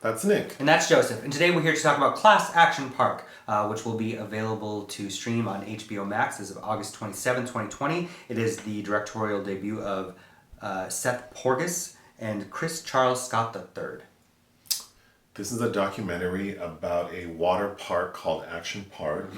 That's Nick. And that's Joseph. And today we're here to talk about Class Action Park, which will be available to stream on HBO Max as of August 27, 2020. It is the directorial debut of Seth Porges and Chris Charles Scott III. This is a documentary about a water park called Action Park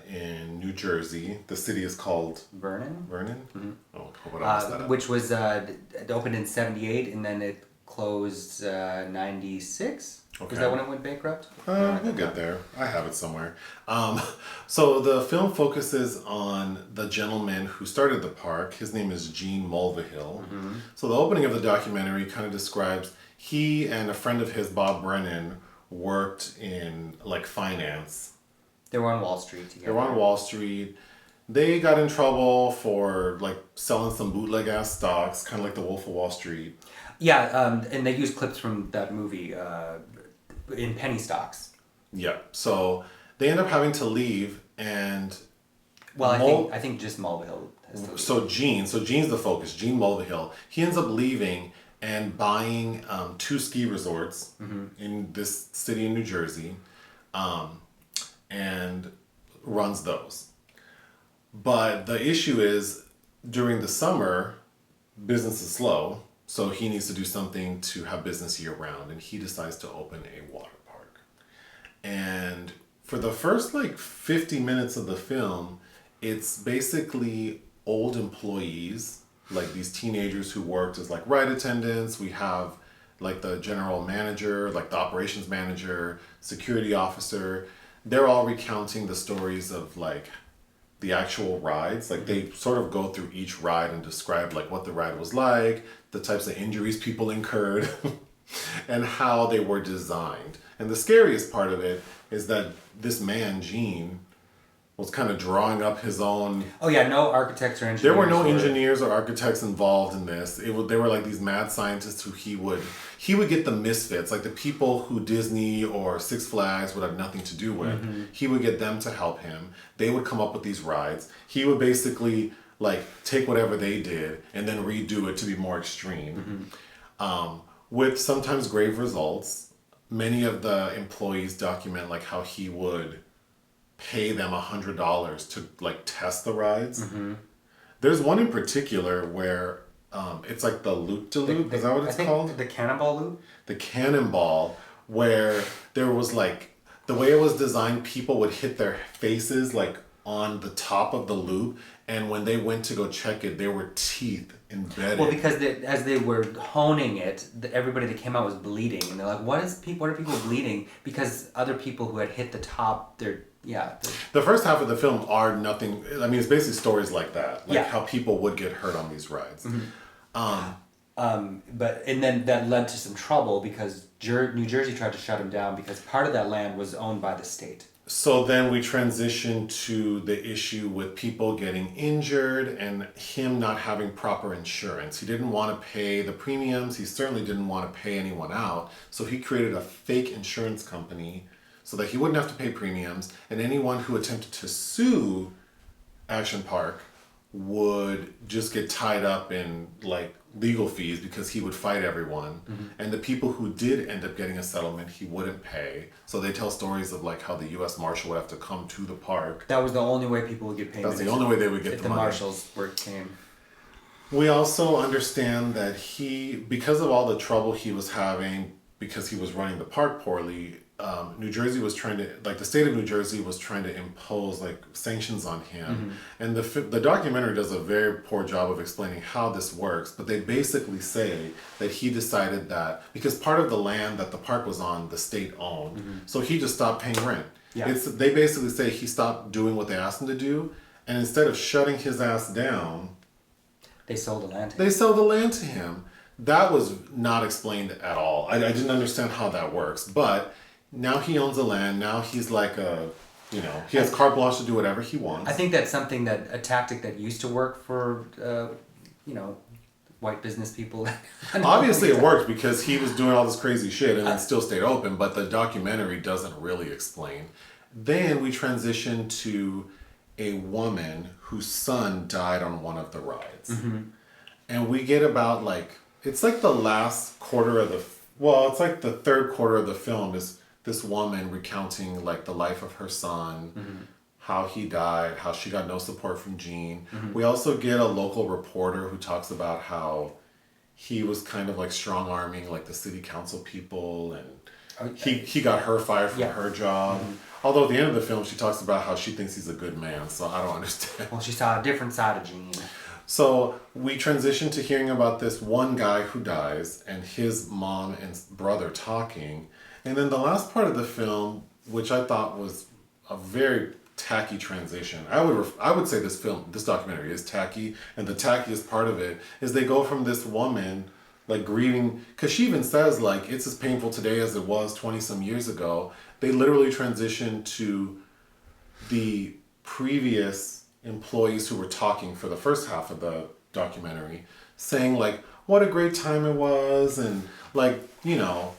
in New Jersey. The city is called Vernon? Vernon? Mm-hmm. Oh, hope I don't mess that up. Which was it opened in 78 and then it closed 96? Okay. Was that when it went bankrupt? We'll get there. I have it somewhere. So the film focuses on the gentleman who started the park. His name is Gene Mulvihill. Mm-hmm. So the opening of the documentary kind of describes he and a friend of his, Bob Brennon, worked in like finance. They were on Wall Street together. They were on Wall Street. They got in trouble for like selling some bootleg ass stocks, kind of like the Wolf of Wall Street. Yeah, and they used clips from that movie in penny stocks. Yeah, so they end up having to leave, and I think just Mulvihill has to leave. So Gene's the focus. Gene Mulvihill. He ends up leaving and buying 2 ski resorts in this city in New Jersey, and runs those. But the issue is during the summer, business is slow. So he needs to do something to have business year round, and he decides to open a water park. And for the first 50 minutes of the film, it's basically old employees, like these teenagers who worked as ride attendants. We have the general manager, the operations manager, security officer. They're all recounting the stories of the actual rides. They sort of go through each ride and describe what the ride was like, the types of injuries people incurred, and how they were designed. And the scariest part of it is that this man, Gene, was kind of drawing up his own... Oh yeah, no architects or engineers. There were no engineers or architects involved in this. They were these mad scientists who he would get the misfits, the people who Disney or Six Flags would have nothing to do with. Mm-hmm. He would get them to help him. They would come up with these rides. He would basically take whatever they did and then redo it to be more extreme. Mm-hmm. With sometimes grave results. Many of the employees document how he would pay them $100 to test the rides. Mm-hmm. There's one in particular where it's the loop-de-loop. Is that what it's called? The Cannonball loop? The Cannonball, where there was the way it was designed, people would hit their faces on the top of the loop, and when they went to go check it, there were teeth embedded. Well, because as they were honing it, everybody that came out was bleeding, and they're like, what are people bleeding? Because other people who had hit the top, the first half of the film are nothing. I mean, it's basically stories like that, how people would get hurt on these rides. Mm-hmm. But then that led to some trouble because New Jersey tried to shut him down because part of that land was owned by the state. So then we transition to the issue with people getting injured and him not having proper insurance. He didn't want to pay the premiums. He certainly didn't want to pay anyone out. So he created a fake insurance company so that he wouldn't have to pay premiums. And anyone who attempted to sue Action Park would just get tied up in legal fees because he would fight everyone. Mm-hmm. And the people who did end up getting a settlement, he wouldn't pay. So they tell stories of how the U.S. Marshal would have to come to the park. That was the only way people would get paid. That's the only way they would get the money. The marshals came. We also understand that because of all the trouble he was having, because he was running the park poorly, New Jersey was trying to, the state of New Jersey was trying to impose sanctions on him. Mm-hmm. And the documentary does a very poor job of explaining how this works, but they basically say that he decided that, because part of the land that the park was on, the state owned, mm-hmm. so he just stopped paying rent. Yeah. They basically say he stopped doing what they asked him to do, and instead of shutting his ass down, they sold the land to him. They sold the land to him. That was not explained at all. I didn't understand how that works, but now he owns the land. Now he's he has carte blanche to do whatever he wants. I think that's something a tactic that used to work for, white business people. Obviously it worked because he was doing all this crazy shit and it still stayed open, but the documentary doesn't really explain. Then we transition to a woman whose son died on one of the rides. Mm-hmm. And we get about it's the last quarter of the well, it's like the third quarter of the film is this woman recounting like the life of her son, how he died, how she got no support from Gene. We also get a local reporter who talks about how he was kind of like strong arming like the city council people, and he got her fired from her job. Although at the end of the film, she talks about how she thinks he's a good man, so I don't understand. Well, she saw a different side of Gene. So we transition to hearing about this one guy who dies and his mom and brother talking. And then the last part of the film, which I thought was a very tacky transition. I would say this documentary is tacky, and the tackiest part of it is they go from this woman like grieving, because she even says like it's as painful today as it was 20 some years ago. They literally transition to the previous employees who were talking for the first half of the documentary, saying like what a great time it was, and like, you know,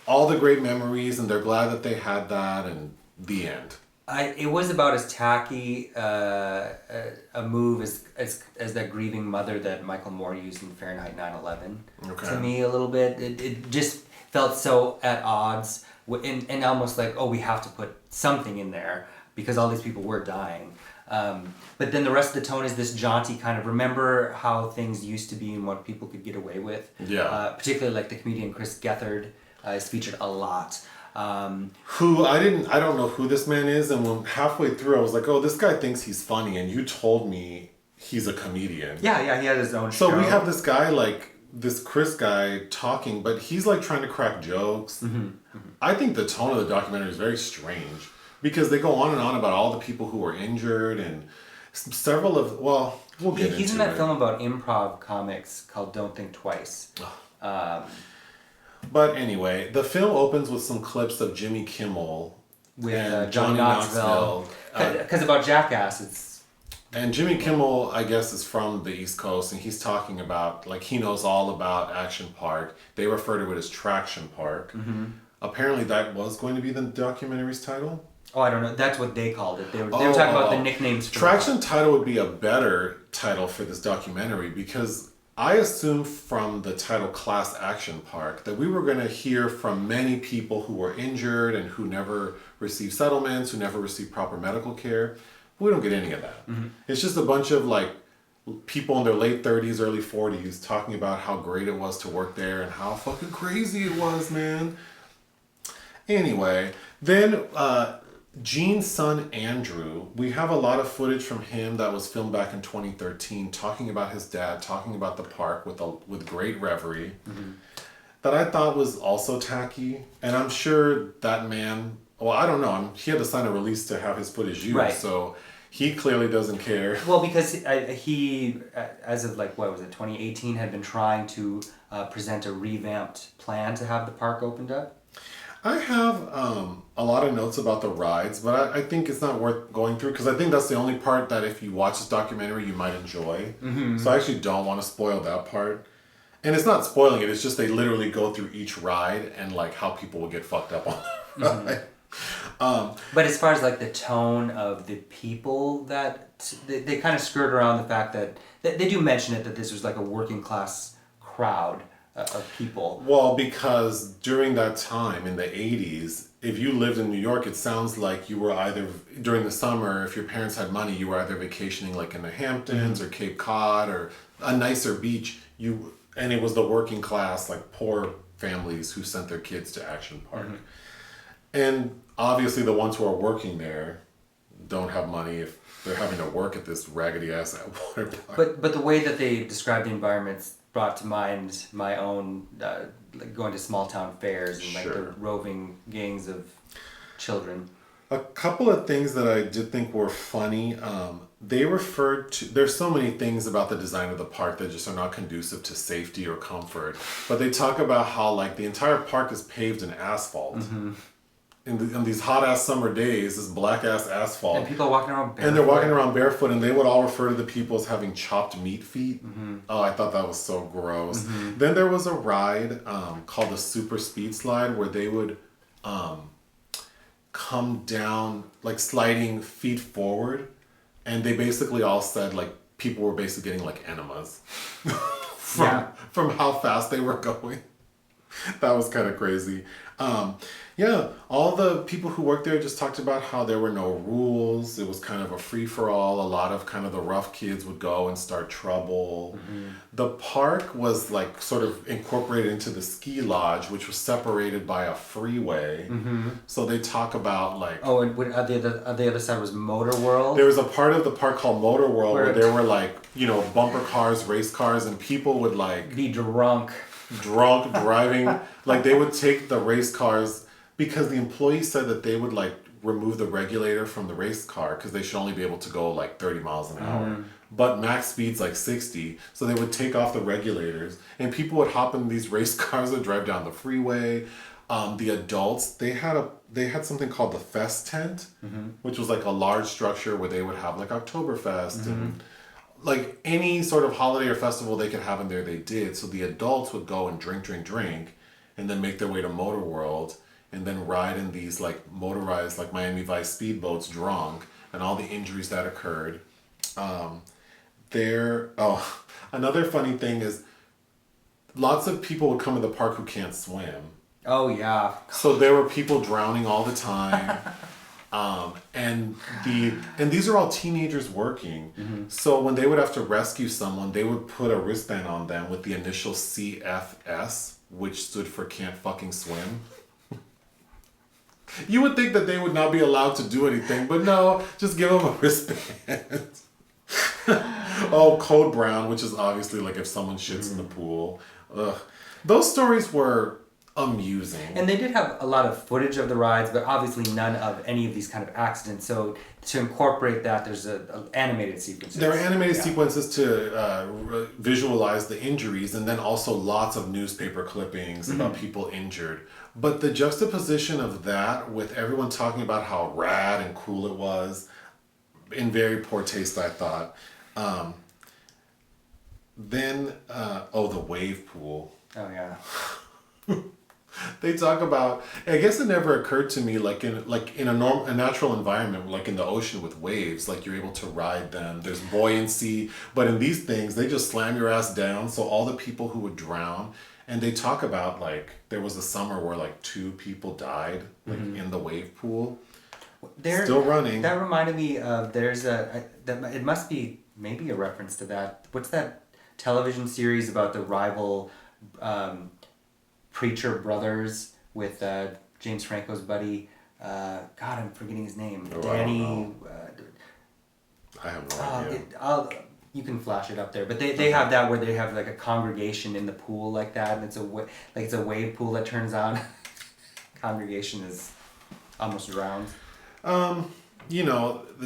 all the great memories, and they're glad that they had that, and the end. It was about as tacky a move as that grieving mother that Michael Moore used in Fahrenheit 9/11. Okay. To me, a little bit. It just felt so at odds, and almost like, oh, we have to put something in there because all these people were dying. But then the rest of the tone is this jaunty kind of remember how things used to be and what people could get away with. Yeah. Particularly like the comedian Chris Gethard is featured a lot. Who I don't know who this man is, and when halfway through I was like, oh, this guy thinks he's funny, and you told me he's a comedian. Yeah, he had his own show. So we have this guy, like this Chris guy talking, but he's like trying to crack jokes. I think the tone of the documentary is very strange because they go on and on about all the people who were injured, and several of, well, we'll get into it. He's in that film about improv comics called Don't Think Twice. But anyway, the film opens with some clips of Jimmy Kimmel with Johnny Knoxville. Because about Jackass, and Jimmy Kimmel, I guess, is from the East Coast, and he's talking about, like, he knows all about Action Park. They refer to it as Traction Park. Apparently that was going to be the documentary's title. Oh, I don't know. That's what they called it. They were talking about the nicknames. For Traction title would be a better title for this documentary, because I assumed from the title Class Action Park that we were going to hear from many people who were injured and who never received settlements, who never received proper medical care. We don't get any of that. It's just a bunch of like people in their late 30s, early 40s talking about how great it was to work there and how fucking crazy it was, man. Anyway, then Gene's son Andrew, we have a lot of footage from him that was filmed back in 2013 talking about his dad, talking about the park with great reverie, that I thought was also tacky. And I'm sure that man, well, I don't know, he had to sign a release to have his footage used, so he clearly doesn't care. Well, because he, as of like, what was it, 2018, had been trying to present a revamped plan to have the park opened up. I have a lot of notes about the rides, but I think it's not worth going through because I think that's the only part that if you watch this documentary, you might enjoy. So I actually don't want to spoil that part. And it's not spoiling it, it's just they literally go through each ride and like how people will get fucked up on the ride. But as far as like the tone of the people, that they kind of skirt around the fact that they do mention it, that this was like a working class crowd of people. Well, because during that time in the 80s, if you lived in New York, it sounds like you were either, during the summer, if your parents had money, you were either vacationing like in the Hamptons or Cape Cod or a nicer beach. And it was the working class, like poor families who sent their kids to Action Park. And obviously the ones who are working there don't have money if they're having to work at this raggedy ass water park. But the way that they describe the environments brought to mind my own like going to small town fairs and like the roving gangs of children. A couple of things that I did think were funny. They referred to, there's so many things about the design of the park that just are not conducive to safety or comfort. But they talk about how like the entire park is paved in asphalt. In these hot ass summer days, this black ass asphalt. And people are walking around barefoot. And they're walking around barefoot, and they would all refer to the people as having chopped meat feet. Oh, I thought that was so gross. Then there was a ride called the Super Speed Slide where they would come down, like sliding feet forward, and they basically all said like people were basically getting like enemas from how fast they were going. That was kind of crazy. Yeah, all the people who worked there just talked about how there were no rules. It was kind of a free for all. A lot of kind of the rough kids would go and start trouble. The park was like sort of incorporated into the ski lodge, which was separated by a freeway. So they talk about like. Oh, and the other side was Motor World. There was a part of the park called Motor World where there were like, you know, bumper cars, race cars, and people would like be drunk driving. Like they would take the race cars because the employees said that they would like remove the regulator from the race car because they should only be able to go like 30 miles an hour. But max speed's like 60. So they would take off the regulators and people would hop in these race cars and drive down the freeway. The adults, they had something called the Fest Tent, which was like a large structure where they would have like Oktoberfest and like any sort of holiday or festival they could have in there, they did. So the adults would go and drink, and then make their way to Motor World and then ride in these like motorized like Miami Vice speedboats drunk and all the injuries that occurred. Another funny thing is lots of people would come to the park who can't swim. Oh yeah. So there were people drowning all the time. And these are all teenagers working. So when they would have to rescue someone, they would put a wristband on them with the initial CFS, which stood for can't fucking swim. You would think that they would not be allowed to do anything, but no, just give them a wristband. Oh, Code Brown, which is obviously like if someone shits in the pool. Ugh. Those stories were amusing. And they did have a lot of footage of the rides, but obviously none of any of these kind of accidents. So to incorporate that, there's a animated sequences. There are animated sequences to visualize the injuries, and then also lots of newspaper clippings about people injured. But the juxtaposition of that with everyone talking about how rad and cool it was, in very poor taste, I thought. The wave pool. Oh yeah. They talk about. I guess it never occurred to me like in a natural environment, like in the ocean with waves, like you're able to ride them. There's buoyancy, but in these things, they just slam your ass down. So all the people who would drown, and they talk about like there was a summer where like 2 people died like in the wave pool. They're still running. That reminded me of it must be maybe a reference to that. What's that television series about the rival preacher brothers with James Franco's buddy? God, I'm forgetting his name. Danny. I have no idea. You can flash it up there, but they have that where they have like a congregation in the pool like that, and it's a wave pool that turns on. Congregation is almost drowned.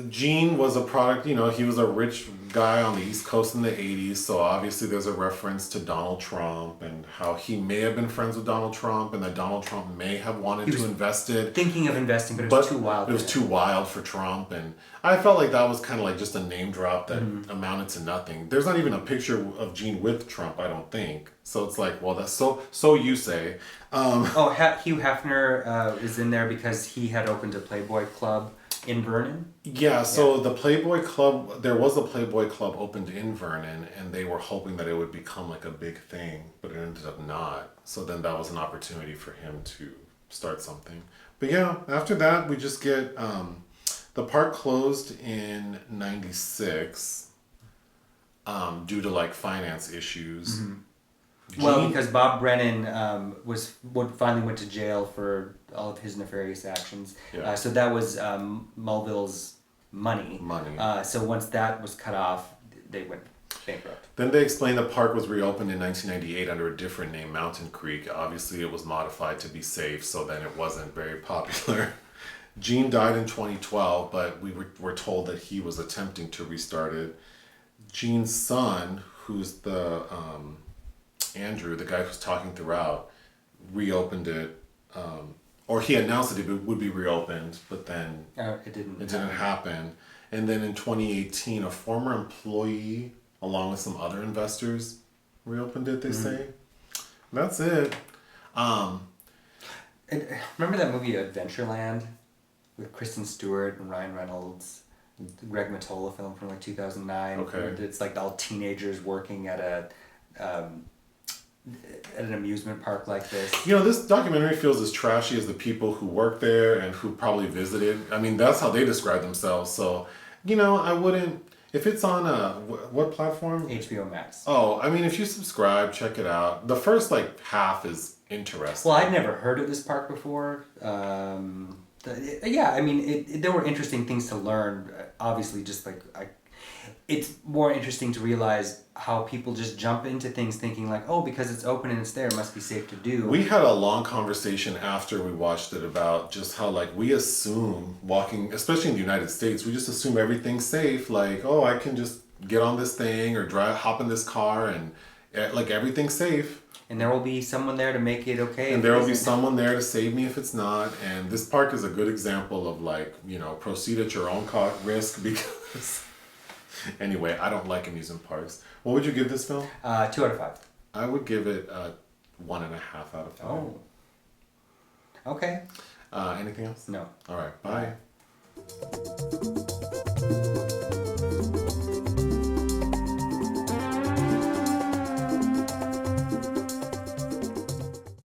Gene was a product, he was a rich guy on the East Coast in the 80s, so obviously there's a reference to Donald Trump and how he may have been friends with Donald Trump and that Donald Trump may have wanted to invest it. Thinking of investing, but it was too wild. It was too wild for Trump, and I felt like that was kind of like just a name drop that amounted to nothing. There's not even a picture of Gene with Trump, I don't think. So it's like, well, that's so you say. Hugh Hefner is in there because he had opened a Playboy club in Vernon? Yeah, so the Playboy Club, there was a Playboy Club opened in Vernon, and they were hoping that it would become like a big thing, but it ended up not. So then that was an opportunity for him to start something. But yeah, after that, we just get, the park closed in 96 due to like finance issues. Well, because Bob Brennon finally went to jail for all of his nefarious actions. Yeah. So that was Mulvihill's money. So once that was cut off, they went bankrupt. Then they explained the park was reopened in 1998 under a different name, Mountain Creek. Obviously, it was modified to be safe, so then it wasn't very popular. Gene died in 2012, but we were told that he was attempting to restart it. Gene's son, who's the... Andrew, the guy who's talking throughout, reopened it, or he announced that it would be reopened, but then it didn't happen. And then in 2018, a former employee, along with some other investors, reopened it, they say. That's it. Remember that movie Adventureland with Kristen Stewart and Ryan Reynolds? The Greg Mottola film from like 2009. Okay. It's like all teenagers working at a... at an amusement park like this. You know, this documentary feels as trashy as the people who work there and who probably visited. I mean, that's how they describe themselves. So, you know, I wouldn't. If it's on what platform? HBO Max. Oh, I mean, if you subscribe, check it out. The first like half is interesting. Well, I'd never heard of this park before. Yeah, I mean, there were interesting things to learn. Obviously, just like it's more interesting to realize how people just jump into things thinking like, oh, because it's open and it's there, it must be safe to do. We had a long conversation after we watched it about just how like we assume walking, especially in the United States, we just assume everything's safe. Like, oh, I can just get on this thing or hop in this car and like everything's safe. And there will be someone there to make it okay. And there will be someone there to save me if it's not. And this park is a good example of like, you know, proceed at your own risk because... Anyway, I don't like amusement parks. What would you give this film? 2 out of 5. I would give it 1.5 out of 5. Oh. Okay. Anything else? No. All right. Bye.